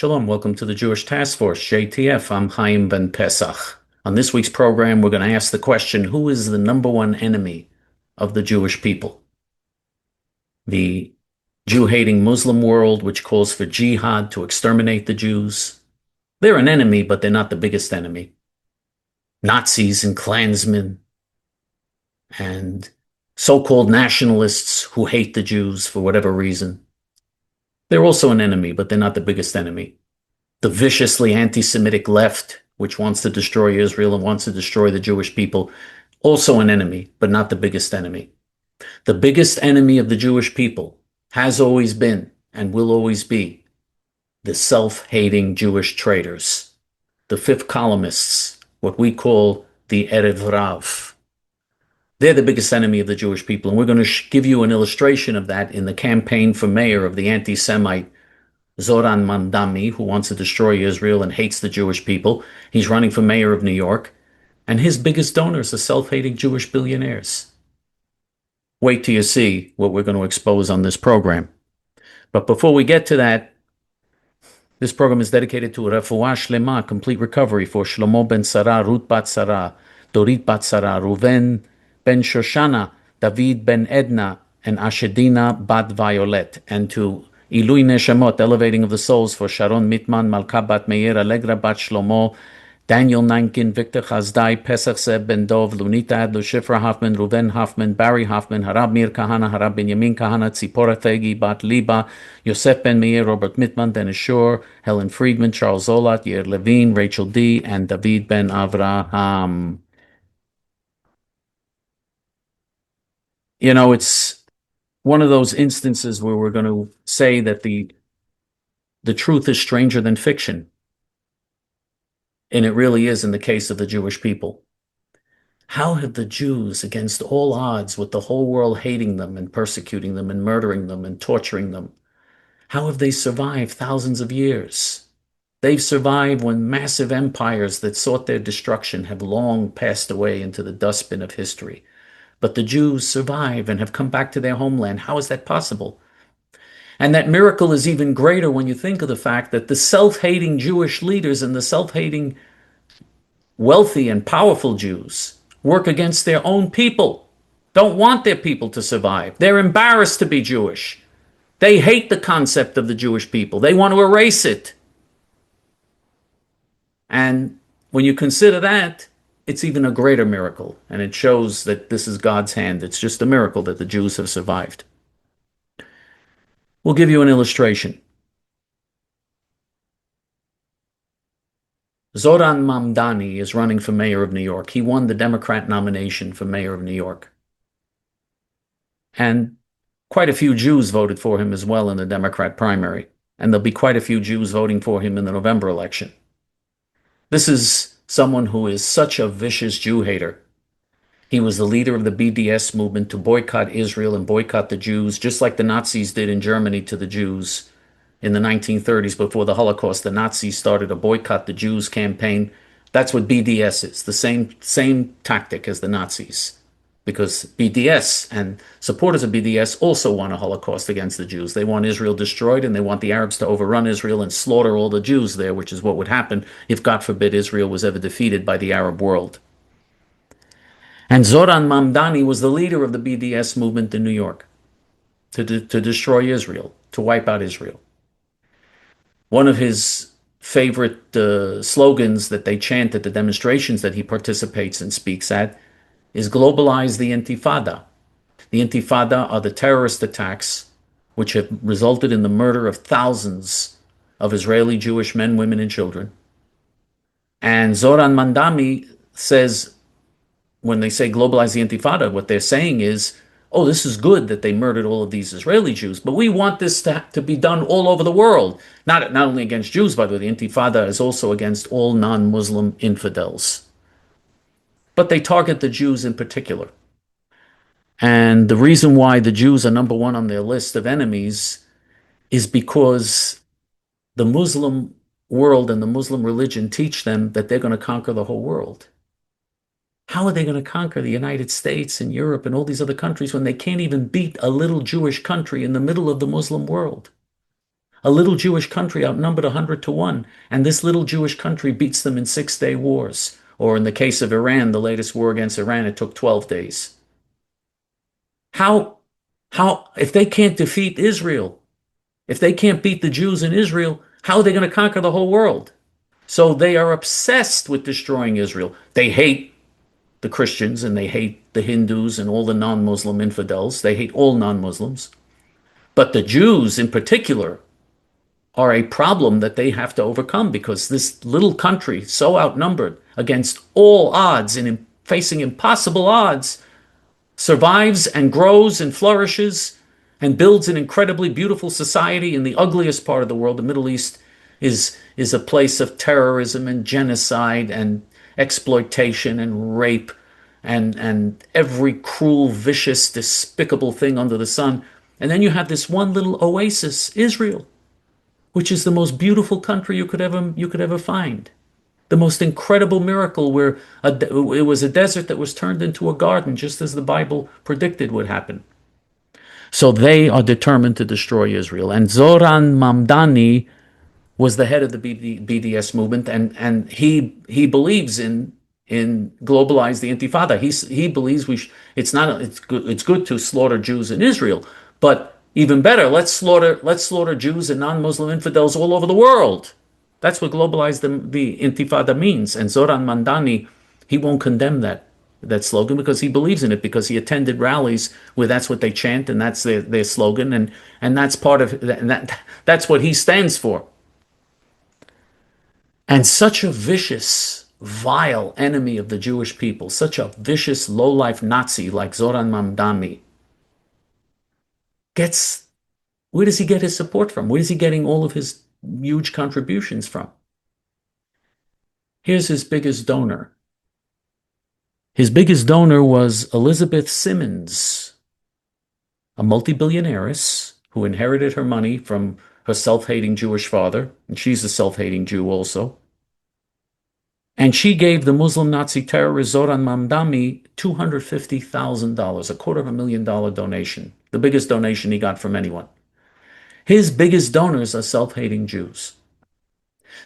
Shalom, welcome to the Jewish Task Force, J.T.F. I'm Chaim Ben Pesach. On this week's program, we're going to ask the question, who is the number one enemy of the Jewish people? The Jew-hating Muslim world, which calls for jihad to exterminate the Jews. They're an enemy, but they're not the biggest enemy. Nazis and Klansmen and so-called nationalists who hate the Jews for whatever reason. They're also an enemy, but they're not the biggest enemy. The viciously anti-Semitic left, which wants to destroy Israel and wants to destroy the Jewish people, also an enemy, but not the biggest enemy. The biggest enemy of the Jewish people has always been and will always be the self-hating Jewish traitors, the fifth columnists, what we call the Erev Rav. They're the biggest enemy of the Jewish people, and we're going to give you an illustration of that in the campaign for mayor of the anti-Semite Zordan Mandami, who wants to destroy Israel and hates the Jewish people. He's running for mayor of New York, and his biggest donors are self-hating Jewish billionaires. Wait till you see what we're going to expose on this program. But before we get to that, this program is dedicated to Refuah Shlema, complete recovery for Shlomo ben Sarah, Ruth bat Sarah, Dorit bat Sarah, Reuven ben Shoshana, David ben Edna, and Ashedina bat Violet, and to Ilui Neshamot, elevating of the souls for Sharon Mitman, Malka bat Meir, Allegra bat Shlomo, Daniel Nankin, Victor Chazdai, Pesach Zeb ben Dov, Lunita Adler, Shifra Hoffman, Reuven Hoffman, Barry Hoffman, Harab Mir Kahana, Harab Benjamin Kahana, Tzipora Thegi bat Liba, Yosef ben Meir, Robert Mitman, Dennis Shore, Helen Friedman, Charles Zolat, Yair Levine, Rachel D., and David ben Avraham. You know, it's one of those instances where we're going to say that the truth is stranger than fiction. And it really is in the case of the Jewish people. How have the Jews, against all odds, with the whole world hating them and persecuting them and murdering them and torturing them, how have they survived thousands of years? They've survived when massive empires that sought their destruction have long passed away into the dustbin of history. But the Jews survive and have come back to their homeland. How is that possible? And that miracle is even greater when you think of the fact that the self-hating Jewish leaders and the self-hating wealthy and powerful Jews work against their own people, don't want their people to survive. They're embarrassed to be Jewish. They hate the concept of the Jewish people. They want to erase it. And when you consider that, it's even a greater miracle, and it shows that this is God's hand. It's just a miracle that the Jews have survived. We'll give you an illustration. Zordan Mandami is running for mayor of New York. He won the Democrat nomination for mayor of New York. And quite a few Jews voted for him as well in the Democrat primary. And there'll be quite a few Jews voting for him in the November election. This is someone who is such a vicious Jew hater. He was the leader of the BDS movement to boycott Israel and boycott the Jews, just like the Nazis did in Germany to the Jews in the 1930s before the Holocaust. The Nazis started a boycott the Jews campaign. That's what BDS is, the same tactic as the Nazis, because BDS and supporters of BDS also want a Holocaust against the Jews. They want Israel destroyed, and they want the Arabs to overrun Israel and slaughter all the Jews there, which is what would happen if, God forbid, Israel was ever defeated by the Arab world. And Zordan Mandami was the leader of the BDS movement in New York to destroy Israel, to wipe out Israel. One of his favorite slogans that they chant at the demonstrations that he participates and speaks at is globalize the Intifada. The Intifada are the terrorist attacks which have resulted in the murder of thousands of Israeli Jewish men, women, and children. And Zordan Mandami says, when they say globalize the Intifada, what they're saying is, oh, this is good that they murdered all of these Israeli Jews, but we want this to be done all over the world. Not only against Jews, by the way, the Intifada is also against all non-Muslim infidels. But they target the Jews in particular. And the reason why the Jews are number one on their list of enemies is because the Muslim world and the Muslim religion teach them that they're going to conquer the whole world. How are they going to conquer the United States and Europe and all these other countries when they can't even beat a little Jewish country in the middle of the Muslim world? A little Jewish country outnumbered 100 to 1, and this little Jewish country beats them in 6-day wars. Or in the case of Iran, the latest war against Iran, it took 12 days. How, if they can't defeat Israel, if they can't beat the Jews in Israel, how are they going to conquer the whole world? So they are obsessed with destroying Israel. They hate the Christians and they hate the Hindus and all the non-Muslim infidels. They hate all non-Muslims. But the Jews in particular are a problem that they have to overcome, because this little country, so outnumbered against all odds and facing impossible odds, survives and grows and flourishes and builds an incredibly beautiful society in the ugliest part of the world. The Middle East is a place of terrorism and genocide and exploitation and rape and every cruel, vicious, despicable thing under the sun. And then you have this one little oasis, Israel, which is the most beautiful country you could ever find. The most incredible miracle, where it was a desert that was turned into a garden, just as the Bible predicted would happen. So they are determined to destroy Israel. And Zordan Mandami was the head of the BDS movement, and he believes in globalize the Intifada. He believes it's good to slaughter Jews in Israel, but even better, let's slaughter Jews and non-Muslim infidels all over the world. That's what globalize the Intifada means. And Zordan Mandani, he won't condemn that slogan, because he believes in it, because he attended rallies where that's what they chant and that's their slogan, and that's part of that's what he stands for. And such a vicious, vile enemy of the Jewish people, such a vicious, low-life Nazi like Zordan Mandami, where does he get his support from? Where is he getting all of his huge contributions from? Here's his biggest donor. His biggest donor was Elizabeth Simmons, a multi-billionaires who inherited her money from her self-hating Jewish father, and she's a self-hating Jew also. And she gave the Muslim Nazi terrorist Zordan Mandami $250,000, $250,000 donation, the biggest donation he got from anyone. His biggest donors are self-hating Jews.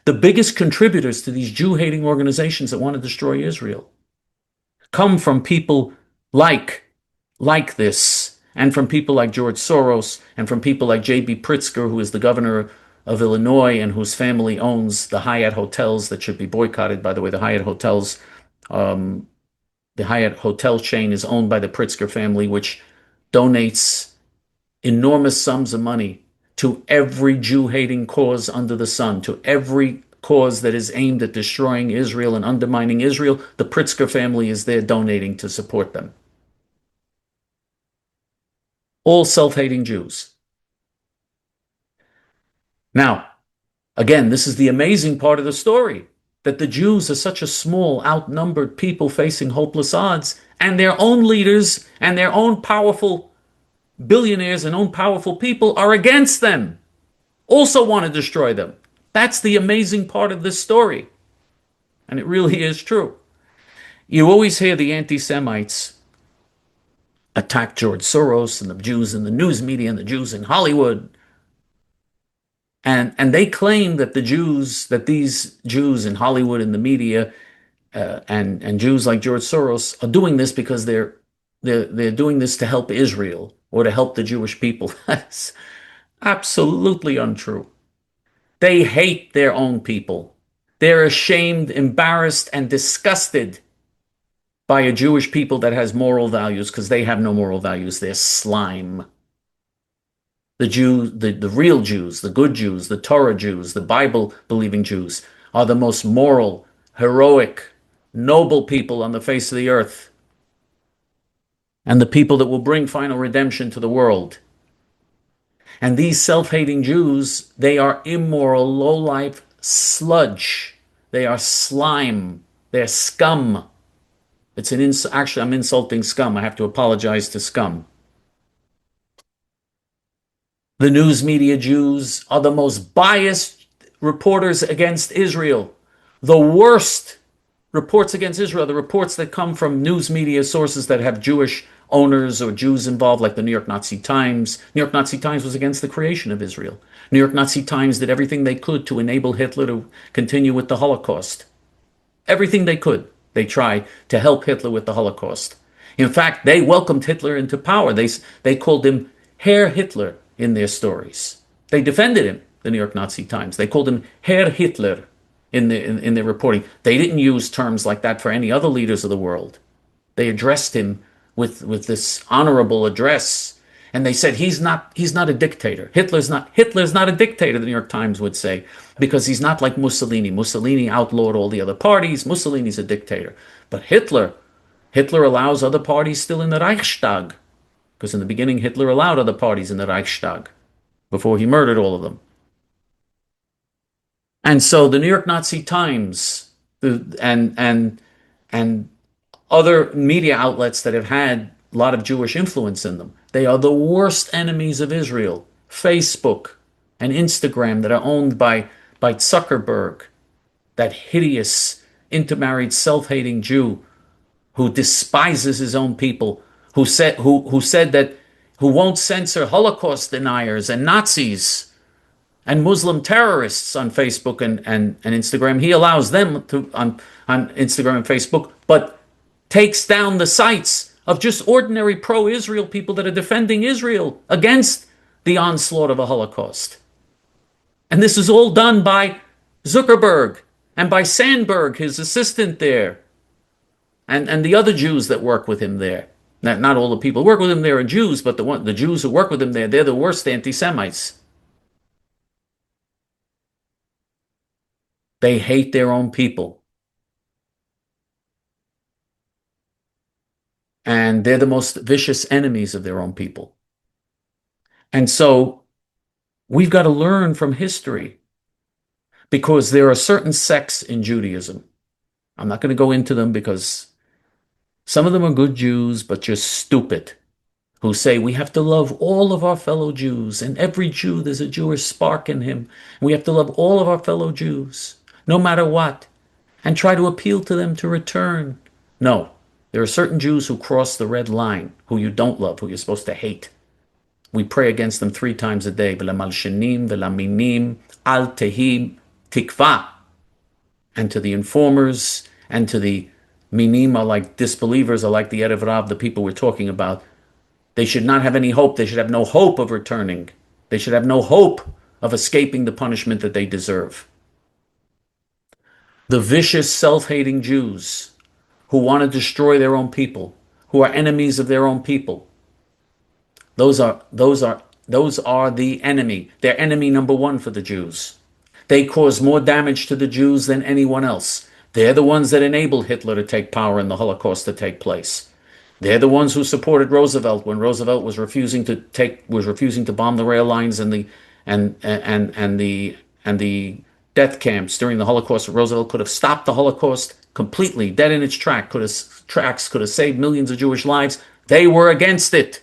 The biggest contributors to these Jew-hating organizations that want to destroy Israel come from people like this, and from people like George Soros, and from people like J.B. Pritzker, who is the governor of Illinois and whose family owns the Hyatt hotels that should be boycotted. By the way, the Hyatt hotels, the Hyatt hotel chain is owned by the Pritzker family, which donates enormous sums of money to every Jew-hating cause under the sun, to every cause that is aimed at destroying Israel and undermining Israel. The Pritzker family is there donating to support them. All self-hating Jews. Now, again, this is the amazing part of the story, that the Jews are such a small, outnumbered people facing hopeless odds, and their own leaders and their own powerful billionaires and own powerful people are against them, also want to destroy them. That's the amazing part of this story. And it really is true. You always hear the anti-Semites attack George Soros and the Jews in the news media and the Jews in Hollywood. And they claim that these Jews in Hollywood and the media and Jews like George Soros are doing this because they're doing this to help Israel or to help the Jewish people. That's absolutely untrue. They hate their own people. They're ashamed, embarrassed, and disgusted by a Jewish people that has moral values, because they have no moral values. They're slime. The real Jews, the good Jews, the Torah Jews, the Bible-believing Jews are the most moral, heroic, noble people on the face of the earth, and the people that will bring final redemption to the world. And these self-hating Jews, they are immoral, low-life sludge. They are slime. They're scum. Actually, I'm insulting scum. I have to apologize to scum. The news media Jews are the most biased reporters against Israel. The worst reports against Israel, the reports that come from news media sources that have Jewish owners or Jews involved, like the New York Nazi Times. New York Nazi Times was against the creation of Israel. New York Nazi Times did everything they could to enable Hitler to continue with the Holocaust. Everything they could. They tried to help Hitler with the Holocaust. In fact, they welcomed Hitler into power. They called him Herr Hitler in their stories. They defended him, the New York Nazi Times. They called him Herr Hitler in their reporting. They didn't use terms like that for any other leaders of the world. They addressed him with this honorable address, and they said he's not a dictator. Hitler's not a dictator, the New York Times would say, because he's not like Mussolini. Mussolini outlawed all the other parties. Mussolini's a dictator. But Hitler allows other parties still in the Reichstag, because in the beginning Hitler allowed other parties in the Reichstag before he murdered all of them. And so the New York Nazi Times and other media outlets that have had a lot of Jewish influence in them, they are the worst enemies of Israel. Facebook and Instagram that are owned by Zuckerberg, that hideous intermarried self-hating Jew who despises his own people, who said that who won't censor Holocaust deniers and Nazis and Muslim terrorists on Facebook and Instagram. He allows them to on Instagram and Facebook, but takes down the sites of just ordinary pro-Israel people that are defending Israel against the onslaught of a Holocaust. And this is all done by Zuckerberg and by Sandberg, his assistant there, and the other Jews that work with him there. Not all the people who work with him there are Jews, but the Jews who work with him there, they're the worst anti-Semites. They hate their own people. And they're the most vicious enemies of their own people. And so we've got to learn from history, because there are certain sects in Judaism. I'm not going to go into them because some of them are good Jews, but just stupid, who say we have to love all of our fellow Jews, and every Jew, there's a Jewish spark in him. And we have to love all of our fellow Jews, no matter what, and try to appeal to them to return. No, there are certain Jews who cross the red line, who you don't love, who you're supposed to hate. We pray against them 3 times a day. V'lamalshenim, v'laminim, al tehim, tikva. And to the informers, and to the minim, are like disbelievers, are like the Erev Rav, the people we're talking about. They should not have any hope. They should have no hope of returning. They should have no hope of escaping the punishment that they deserve. The vicious, self-hating Jews who want to destroy their own people, who are enemies of their own people, those are the enemy. They're enemy number 1 for the Jews. They cause more damage to the Jews than anyone else. They're the ones that enabled Hitler to take power and the Holocaust to take place. They're the ones who supported Roosevelt when Roosevelt was refusing to bomb the rail lines and the death camps during the Holocaust. Roosevelt could have stopped the Holocaust completely, dead in its tracks, could have saved millions of Jewish lives. They were against it.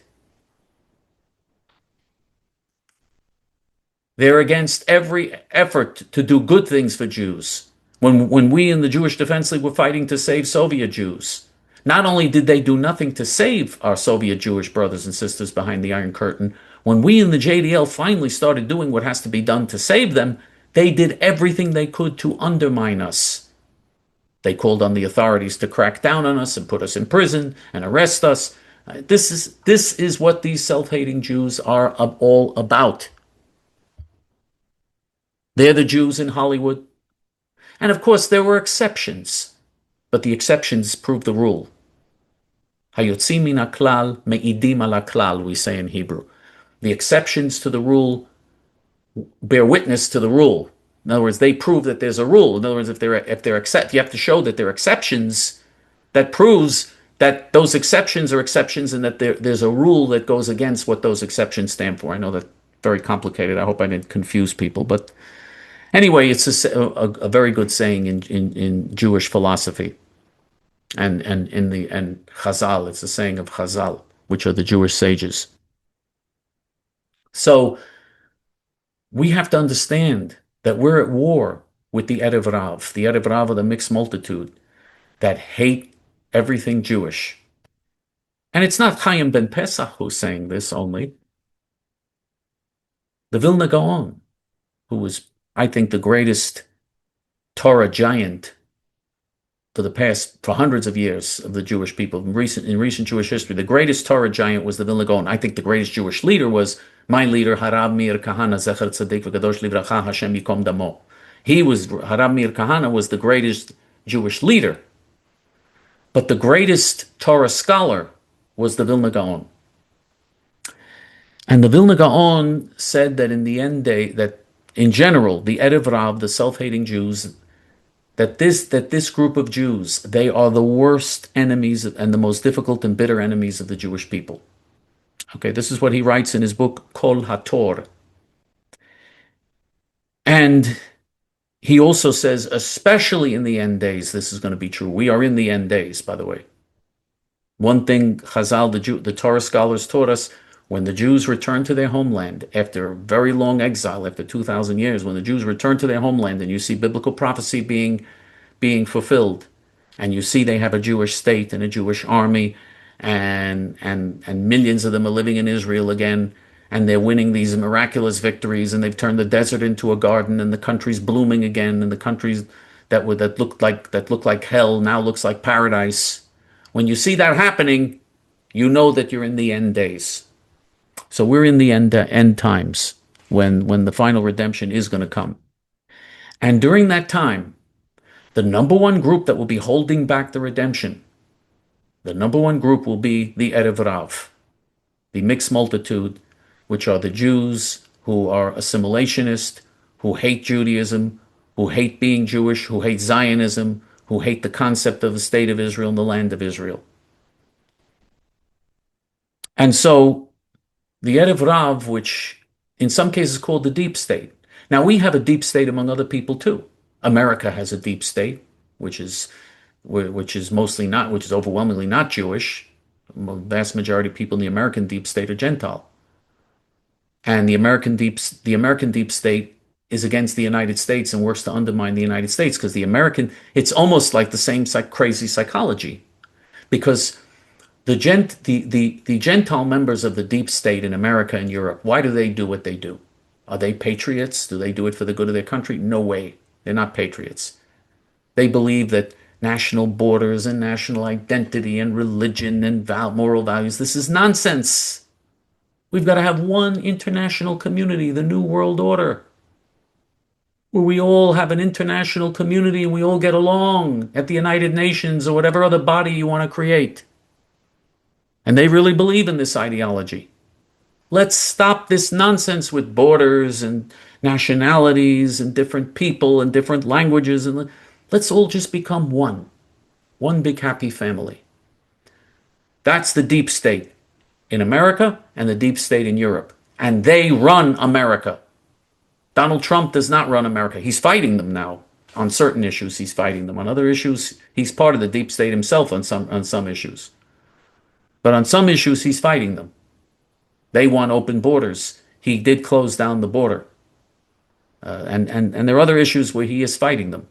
They're against every effort to do good things for Jews. When we in the Jewish Defense League were fighting to save Soviet Jews, not only did they do nothing to save our Soviet Jewish brothers and sisters behind the Iron Curtain, when we in the JDL finally started doing what has to be done to save them, they did everything they could to undermine us. They called on the authorities to crack down on us and put us in prison and arrest us. This is what these self-hating Jews are all about. They're the Jews in Hollywood. And of course, there were exceptions, but the exceptions prove the rule. Hayotzim min haklal me'idim al haklal, we say in Hebrew. The exceptions to the rule bear witness to the rule. In other words, they prove that there's a rule. In other words, if they're you have to show that they're exceptions. That proves that those exceptions are exceptions, and that there's a rule that goes against what those exceptions stand for. I know that's very complicated. I hope I didn't confuse people, but anyway, it's a very good saying in Jewish philosophy, and Chazal. It's a saying of Chazal, which are the Jewish sages. So we have to understand that we're at war with the Erev Rav. The Erev Rav are the mixed multitude that hate everything Jewish. And it's not Chaim ben Pesach who's saying this only. The Vilna Gaon, who was, I think, the greatest Torah giant for hundreds of years of the Jewish people in recent Jewish history. The greatest Torah giant was the Vilna Gaon. I think the greatest Jewish leader was my leader, Harav Meir Kahana, Zecher Tzaddik V'Kadosh Livracha, Hashem Yikom Damo. Harav Meir Kahana was the greatest Jewish leader, but the greatest Torah scholar was the Vilna Gaon. And the Vilna Gaon said that in the end that in general, the Erev Rav, the self-hating Jews, that this group of Jews, they are the worst enemies and the most difficult and bitter enemies of the Jewish people. Okay, this is what he writes in his book, Kol HaTor. And he also says, especially in the end days, this is going to be true. We are in the end days, by the way. One thing Chazal, the Torah scholars taught us, when the Jews return to their homeland after very long exile, after 2,000 years, when the Jews return to their homeland and you see biblical prophecy being fulfilled, and you see they have a Jewish state and a Jewish army, and millions of them are living in Israel again, and they're winning these miraculous victories, and they've turned the desert into a garden, and the country's blooming again, and the countries that looked like hell now looks like paradise. When you see that happening, you know that you're in the end days. So we're in the end times when the final redemption is going to come. And during that time, the number one group that will be holding back the redemption, the number one group will be the Erev Rav, the mixed multitude, which are the Jews who are assimilationist, who hate Judaism, who hate being Jewish, who hate Zionism, who hate the concept of the state of Israel and the land of Israel. And so the Erev Rav, which in some cases is called the deep state. Now we have a deep state among other people too. America has a deep state, which is overwhelmingly not Jewish. The vast majority of people in the American deep state are Gentile. And the American deep state is against the United States and works to undermine the United States because it's almost like the same crazy psychology, because the Gentile members of the deep state in America and Europe, why do they do what they do? Are they patriots? Do they do it for the good of their country? No way. They're not patriots. They believe that national borders and national identity and religion and moral values, this is nonsense. We've got to have one international community, the New World Order, where we all have an international community and we all get along at the United Nations or whatever other body you want to create. And they really believe in this ideology. Let's stop this nonsense with borders and nationalities and different people and different languages, and let's all just become one big happy family. That's the deep state in America and the deep state in Europe. And they run America. Donald Trump does not run America. He's fighting them now. On certain issues, he's fighting them. On other issues, he's part of the deep state himself on some issues. But on some issues, he's fighting them. They want open borders. He did close down the border. And there are other issues where he is fighting them.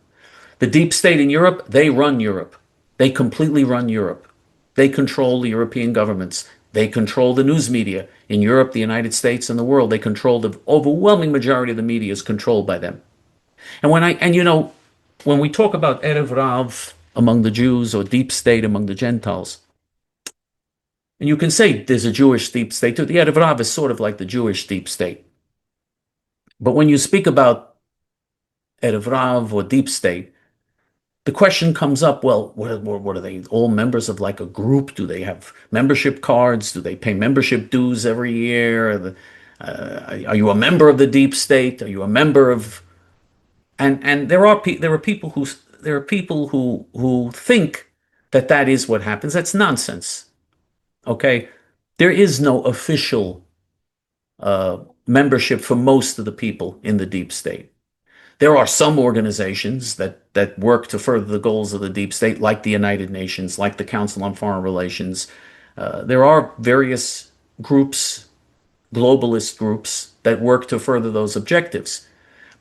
The deep state in Europe, they run Europe. They completely run Europe. They control the European governments. They control the news media. In Europe, the United States, and the world, they control the overwhelming majority of the media is controlled by them. And when we talk about Erev Rav among the Jews or deep state among the Gentiles, and you can say there's a Jewish deep state too. The Erev Rav is sort of like the Jewish deep state. But when you speak about Erev Rav or deep state, the question comes up, well, what are they, all members of like a group? Do they have membership cards? Do they pay membership dues every year? Are you a member of the deep state? Are you a member of... And there are people who think that is what happens. That's nonsense. Okay, there is no official membership for most of the people in the deep state. There are some organizations that work to further the goals of the deep state, like the United Nations, like the Council on Foreign Relations. There are various groups, globalist groups, that work to further those objectives.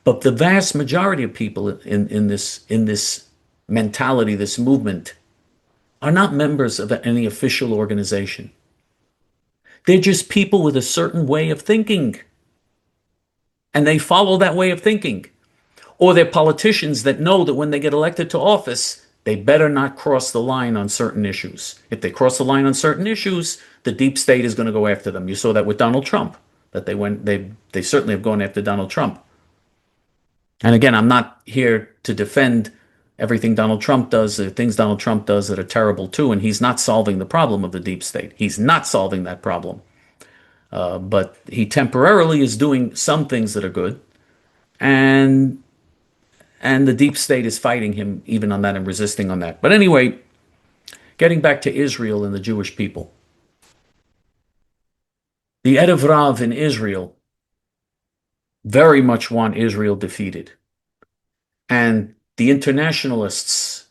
But the vast majority of people in this mentality, this movement, are not members of any official organization. They're just people with a certain way of thinking, and they follow that way of thinking. Or they're politicians that know that when they get elected to office, they better not cross the line on certain issues. If they cross the line on certain issues, the deep state is going to go after them. You saw that with Donald Trump, that they certainly have gone after Donald Trump. And again, I'm not here to defend everything Donald Trump does. There are things Donald Trump does that are terrible too, and he's not solving the problem of the deep state. He's not solving that problem. But he temporarily is doing some things that are good, and the deep state is fighting him even on that and resisting on that. But anyway, getting back to Israel and the Jewish people. The Erev Rav in Israel very much want Israel defeated. And the internationalists,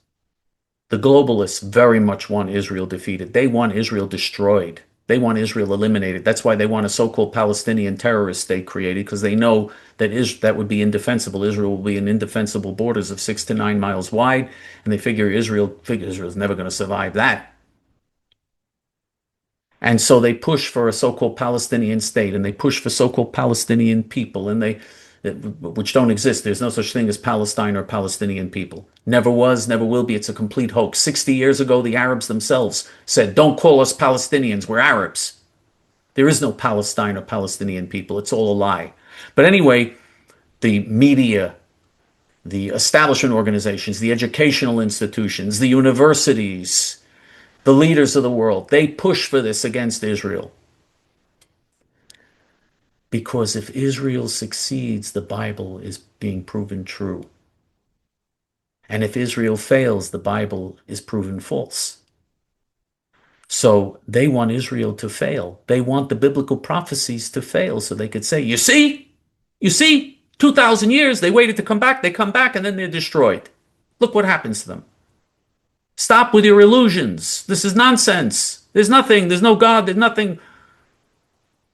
the globalists, very much want Israel defeated. They want Israel destroyed. They want Israel eliminated. That's why they want a so-called Palestinian terrorist state created, because they know that that would be indefensible. Israel will be in indefensible borders of 6 to 9 miles wide, and they figure Israel's never going to survive that. And so they push for a so-called Palestinian state, and they push for so-called Palestinian people, and which don't exist. There's no such thing as Palestine or Palestinian people. Never was, never will be. It's a complete hoax. 60 years ago, the Arabs themselves said, don't call us Palestinians, we're Arabs. There is no Palestine or Palestinian people. It's all a lie. But anyway, the media, the establishment organizations, the educational institutions, the universities, the leaders of the world, they push for this against Israel. Because if Israel succeeds, the Bible is being proven true. And if Israel fails, the Bible is proven false. So they want Israel to fail. They want the biblical prophecies to fail so they could say, you see, 2,000 years, they waited to come back, they come back, and then they're destroyed. Look what happens to them. Stop with your illusions. This is nonsense. There's nothing. There's no God. There's nothing.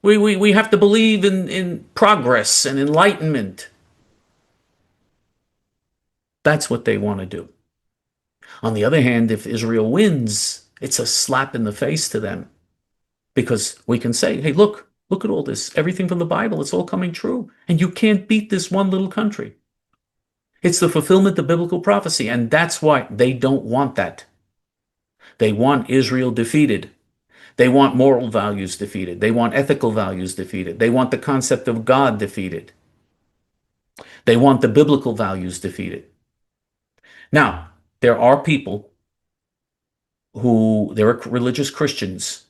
We have to believe in progress and enlightenment. That's what they want to do. On the other hand, if Israel wins, it's a slap in the face to them. Because we can say, hey, look at all this. Everything from the Bible, it's all coming true. And you can't beat this one little country. It's the fulfillment of biblical prophecy, and that's why they don't want that. They want Israel defeated. They want moral values defeated. They want ethical values defeated. They want the concept of God defeated. They want the biblical values defeated. Now, there are people there are religious Christians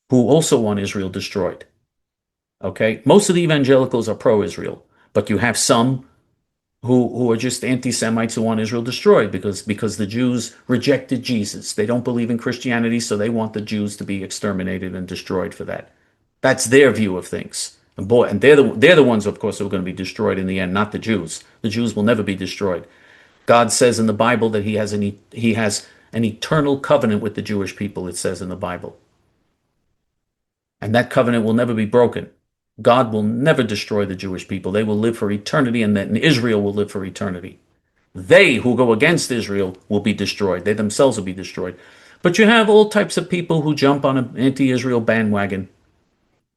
who also want Israel destroyed. Okay? Most of the evangelicals are pro-Israel, but you have some who are just anti-Semites who want Israel destroyed because the Jews rejected Jesus. They don't believe in Christianity, so they want the Jews to be exterminated and destroyed for that. That's their view of things. And they're the ones, of course, who are going to be destroyed in the end, not the Jews. The Jews will never be destroyed. God says in the Bible that he has an eternal covenant with the Jewish people, it says in the Bible. And that covenant will never be broken. God will never destroy the Jewish people. They will live for eternity, and then Israel will live for eternity. They who go against Israel will be destroyed. They themselves will be destroyed. But you have all types of people who jump on an anti-Israel bandwagon.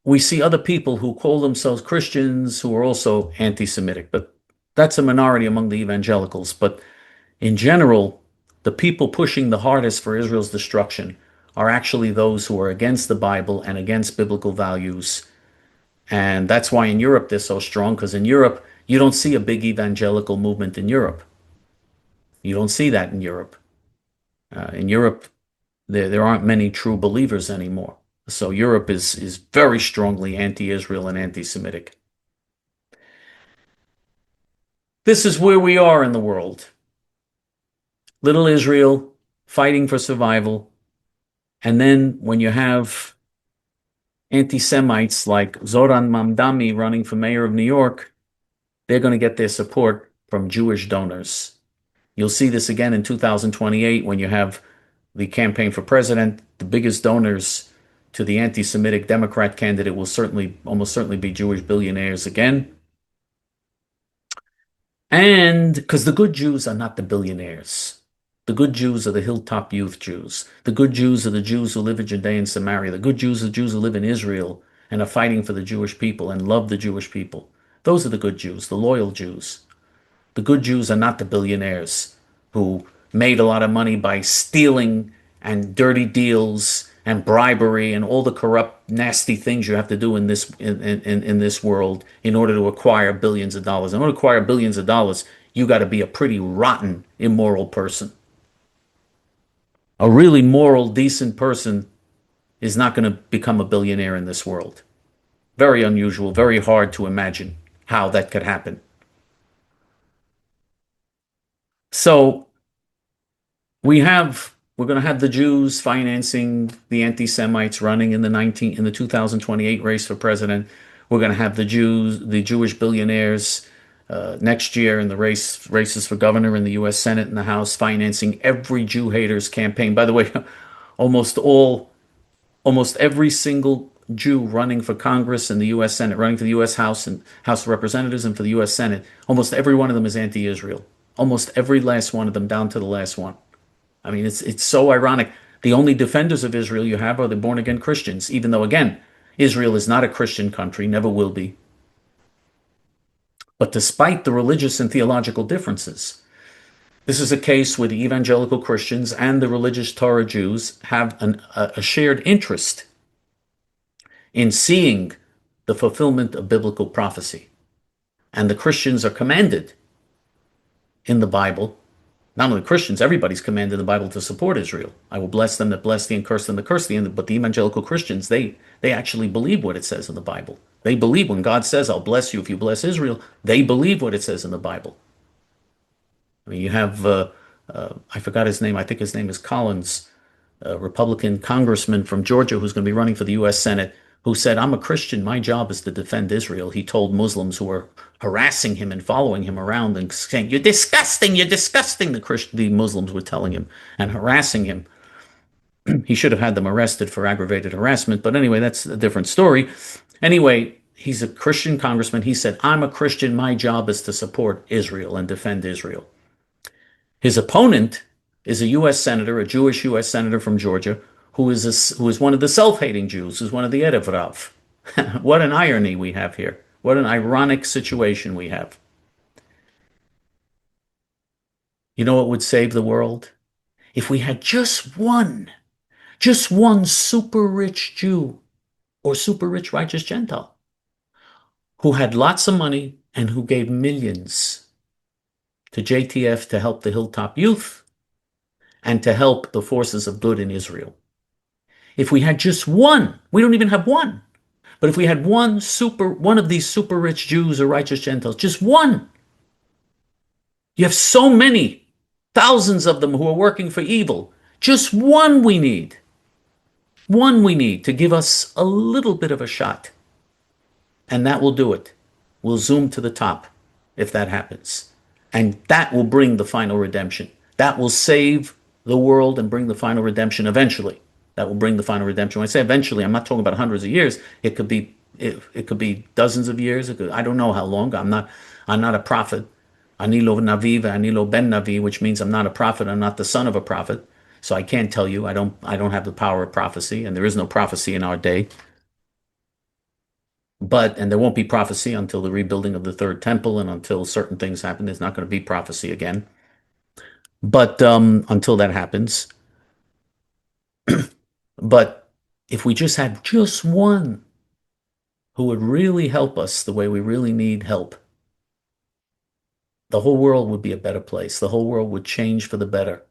We see other people who call themselves Christians who are also anti-Semitic, but that's a minority among the evangelicals. But in general, the people pushing the hardest for Israel's destruction are actually those who are against the Bible and against biblical values. And that's why in Europe they're so strong, because in Europe, you don't see a big evangelical movement in Europe. You don't see that in Europe. In Europe, there aren't many true believers anymore. So Europe is very strongly anti-Israel and anti-Semitic. This is where we are in the world. Little Israel fighting for survival. And then when you have anti-Semites like Zordan Mandami running for mayor of New York, they're going to get their support from Jewish donors. You'll see this again in 2028 when you have the campaign for president. The biggest donors to the anti-Semitic Democrat candidate will almost certainly be Jewish billionaires again. And because the good Jews are not the billionaires. The good Jews are the hilltop youth Jews. The good Jews are the Jews who live in Judea and Samaria. The good Jews are the Jews who live in Israel and are fighting for the Jewish people and love the Jewish people. Those are the good Jews, the loyal Jews. The good Jews are not the billionaires who made a lot of money by stealing and dirty deals and bribery and all the corrupt, nasty things you have to do in this world in order to acquire billions of dollars. In order to acquire billions of dollars, you got to be a pretty rotten, immoral person. A really moral, decent person is not going to become a billionaire in this world. Very unusual, very hard to imagine how that could happen. So we're going to have the Jews financing the anti-Semites running in the 2028 race for president. We're going to have the Jewish billionaires next year in the races for governor in the U.S. Senate and the House, financing every Jew haters campaign. By the way, almost every single Jew running for Congress and the U.S. Senate, running for the U.S. House and House of Representatives and for the U.S. Senate, almost every one of them is anti-Israel. Almost every last one of them, down to the last one. I mean, it's so ironic. The only defenders of Israel you have are the born-again Christians, even though, again, Israel is not a Christian country, never will be. But despite the religious and theological differences, this is a case where the evangelical Christians and the religious Torah Jews have a shared interest in seeing the fulfillment of biblical prophecy. And the Christians are commanded in the Bible, not only Christians, everybody's commanded in the Bible to support Israel. I will bless them that bless thee and curse them that curse thee. But the evangelical Christians, they actually believe what it says in the Bible. They believe when God says, I'll bless you if you bless Israel, they believe what it says in the Bible. I mean, you have, I forgot his name, I think his name is Collins, a Republican congressman from Georgia who's going to be running for the U.S. Senate, who said, I'm a Christian, my job is to defend Israel. He told Muslims who were harassing him and following him around and saying, you're disgusting, the Muslims were telling him and harassing him. He should have had them arrested for aggravated harassment, but anyway, that's a different story. Anyway, he's a Christian congressman. He said, I'm a Christian, my job is to support Israel and defend Israel. His opponent is a U.S. senator, a Jewish U.S. senator from Georgia, who is one of the self-hating Jews, who's one of the Erev Rav. What an irony we have here. What an ironic situation we have. You know what would save the world? If we had just one super rich Jew or super rich righteous Gentile who had lots of money and who gave millions to J.T.F. to help the hilltop youth and to help the forces of good in Israel. If we had just one, we don't even have one, but if we had one of these super rich Jews or righteous Gentiles, just one, you have so many, thousands of them who are working for evil. Just one we need. One we need to give us a little bit of a shot. And that will do it. We'll zoom to the top if that happens. And that will bring the final redemption. That will save the world and bring the final redemption eventually. That will bring the final redemption. When I say eventually, I'm not talking about hundreds of years. It could be dozens of years. I don't know how long. I'm not a prophet. Ani lo navi ani lo ben navi, which means I'm not a prophet. I'm not the son of a prophet. So I can't tell you. I don't have the power of prophecy, and there is no prophecy in our day. And there won't be prophecy until the rebuilding of the third temple and until certain things happen. There's not going to be prophecy again. But until that happens. But if we just had just one who would really help us the way we really need help, the whole world would be a better place. The whole world would change for the better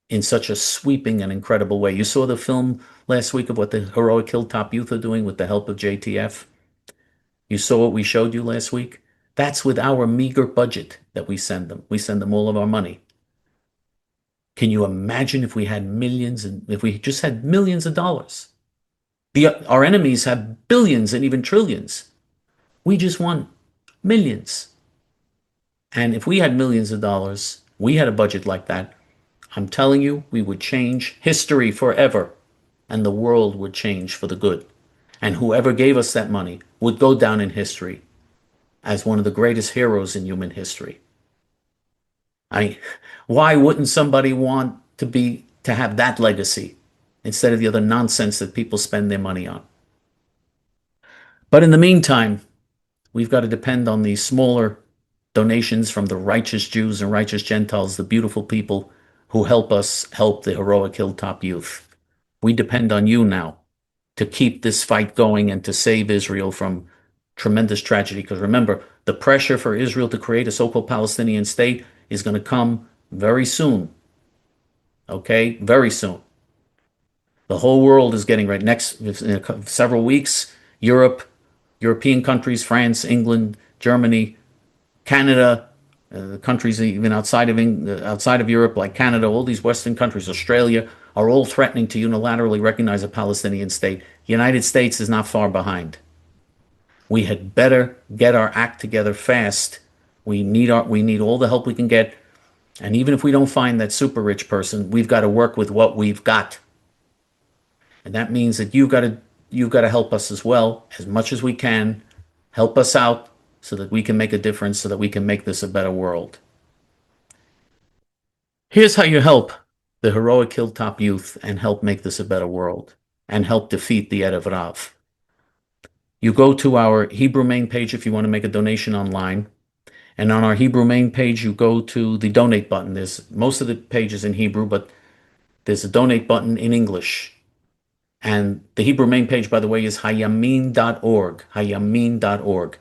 in such a sweeping and incredible way. You saw the film last week of what the heroic hilltop youth are doing with the help of J.T.F. You saw what we showed you last week? That's with our meager budget that we send them. We send them all of our money. Can you imagine if we had millions and if we just had millions of dollars? Our enemies have billions and even trillions. We just want millions. And if we had millions of dollars, we had a budget like that, I'm telling you, we would change history forever. And the world would change for the good. And whoever gave us that money would go down in history as one of the greatest heroes in human history. I, why wouldn't somebody want to have that legacy instead of the other nonsense that people spend their money on? But in the meantime, we've got to depend on these smaller donations from the righteous Jews and righteous Gentiles, the beautiful people who help us help the heroic hilltop youth. We depend on you now to keep this fight going and to save Israel from tremendous tragedy. Because remember, the pressure for Israel to create a so-called Palestinian state is going to come very soon. Okay? Very soon. The whole world is getting ready. Next, in several weeks, European countries, France, England, Germany, Canada, countries even outside of Europe, like Canada, all these Western countries, Australia, are all threatening to unilaterally recognize a Palestinian state. The United States is not far behind. We had better get our act together fast. We need all the help we can get, and even if we don't find that super rich person, we've got to work with what we've got, and that means that you've got to help us as well as much as we can. Help us out so that we can make a difference, so that we can make this a better world. Here's how you help the heroic hilltop youth and help make this a better world and help defeat the Erev Rav. You go to our Hebrew main page if you want to make a donation online. And on our Hebrew main page, you go to the donate button. There's most of the page is in Hebrew, but there's a donate button in English. And the Hebrew main page, by the way, is hayamin.org, hayamin.org.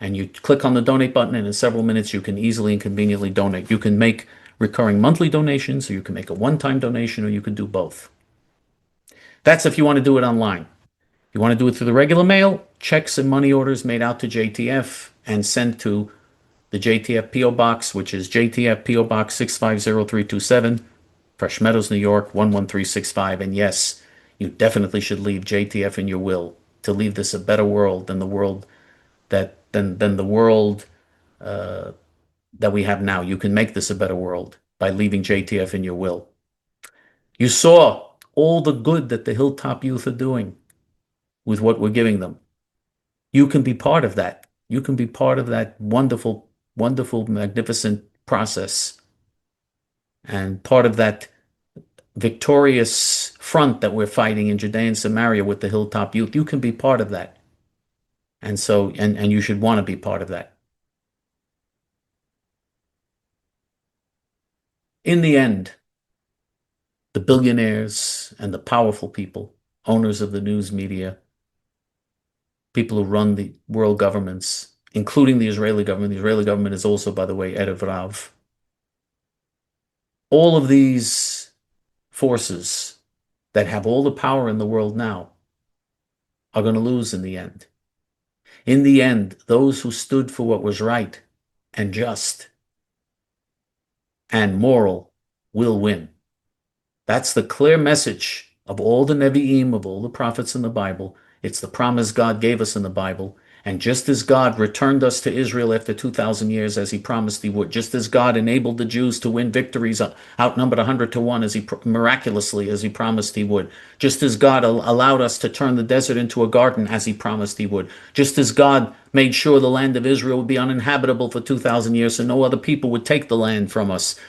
And you click on the donate button, and in several minutes, you can easily and conveniently donate. You can make recurring monthly donations, or you can make a one-time donation, or you can do both. That's if you want to do it online. If you want to do it through the regular mail, checks and money orders made out to J.T.F. and sent to the J.T.F. P.O. Box, which is J.T.F. P.O. Box 650327, Fresh Meadows, New York 11365. And yes, you definitely should leave J.T.F. in your will to leave this a better world than the world that we have now. You can make this a better world by leaving J.T.F. in your will. You saw all the good that the Hilltop youth are doing with what we're giving them. You can be part of that. You can be part of that wonderful, wonderful, magnificent process and part of that victorious front that we're fighting in Judea and Samaria with the Hilltop youth. You can be part of that. And so, and you should want to be part of that. In the end, the billionaires and the powerful people, owners of the news media, people who run the world governments, including the Israeli government is also, by the way, Erev Rav. All of these forces that have all the power in the world now are going to lose in the end. In the end, those who stood for what was right and just and moral will win. That's the clear message of all the Nevi'im, of all the prophets in the Bible. It's the promise God gave us in the Bible. And just as God returned us to Israel after 2,000 years, as he promised he would, just as God enabled the Jews to win victories outnumbered 100 to 1 miraculously as he promised he would, just as God allowed us to turn the desert into a garden as he promised he would, just as God made sure the land of Israel would be uninhabitable for 2,000 years so no other people would take the land from us.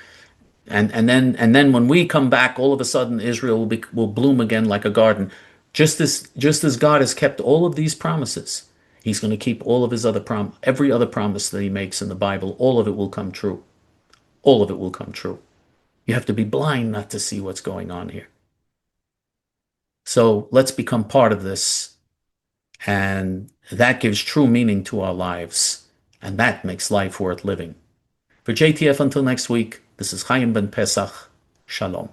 And then when we come back, all of a sudden Israel will bloom again like a garden. Just as God has kept all of these promises, he's going to keep all of his every other promise that he makes in the Bible. All of it will come true. All of it will come true. You have to be blind not to see what's going on here. So let's become part of this, and that gives true meaning to our lives, and that makes life worth living. For J.T.F. until next week, this is Chaim ben Pesach. Shalom.